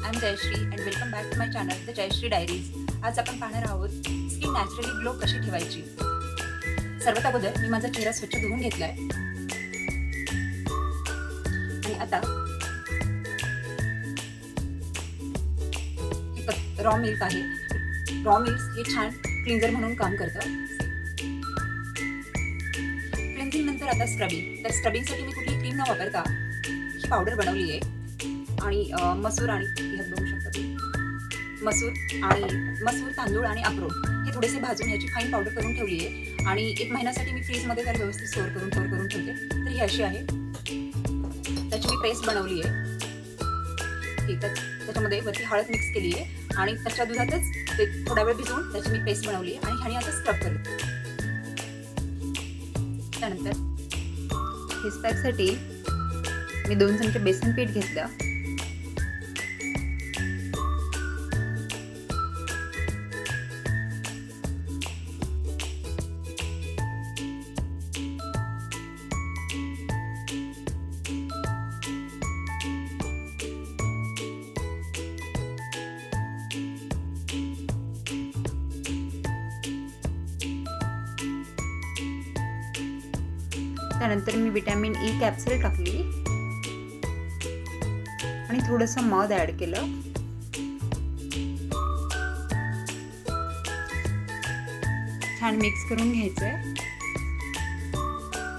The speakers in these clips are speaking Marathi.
I am Jayashree and welcome back to my channel the Jayashree diaries. आज आपण पाहणार आहोत स्किन नॅचरली ग्लो कशी ठेवायची. सर्वात अगोदर मी माझा चेहरा स्वच्छ धुवून घेतलाय आणि आता रॉ मिल्क आहे. रॉ मिल्क हे छान क्लिन्झर म्हणून काम करतं. क्लिन्झिंग नंतर आता स्क्रबिंग. तर स्क्रबिंगसाठी मी कुठली क्रीम न वापरता ही पावडर बनवली आहे आणि मसूर आणि ह्यात बघू शकता तुम्ही मसूर तांदूळ आणि अक्रोड हे थोडेसे भाजून ह्याची फाईन पावडर करून ठेवली आहे आणि 1 महिन्यासाठी मी फ्रीजमध्ये त्याला व्यवस्थित स्टोअर करून ठेवते. तर ही अशी आहे. त्याची मी पेस्ट बनवली आहे. ठीक आहे. त्याच्यामध्ये वरती हळद मिक्स केली आहे आणि त्याच्या दुधातच ते थोडा वेळ भिजवून त्याची मी पेस्ट बनवली आहे आणि ह्याने आता स्क्रब करते. त्यानंतर फेस पॅकसाठी मी 2 चमचे बेसन पीठ घेतलं. त्यानंतर मी विटॅमिन ई कॅप्सूल टाकली आणि थोडंसं मध ॲड केलं. छान मिक्स करून घ्यायचंय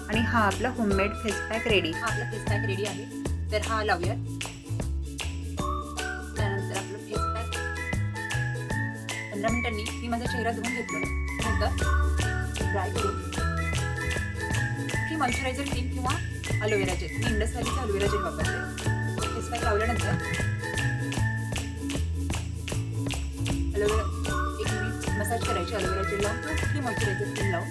आणि हा आपला होममेड फेस पॅक रेडी. हा आपला फेस पॅक रेडी आहे. तर हा लावूयात. त्यानंतर आपलं फेस पॅक 15 मिनिटांनी मी माझा चेहरा धुवून घेतला. नंतर ड्राय करून मॉइश्चरायझर क्रीम किंवा अलोवेरा जेल. मी इंडस व्हॅलीचा अलोवेरा जेल वापरते. फेस पॅक लावल्यानंतर अलोवेरा 1 मिनिट मसाज करायची अलोवेरा जेल लावून किंवा मॉइश्चरायझर क्रीम लावून.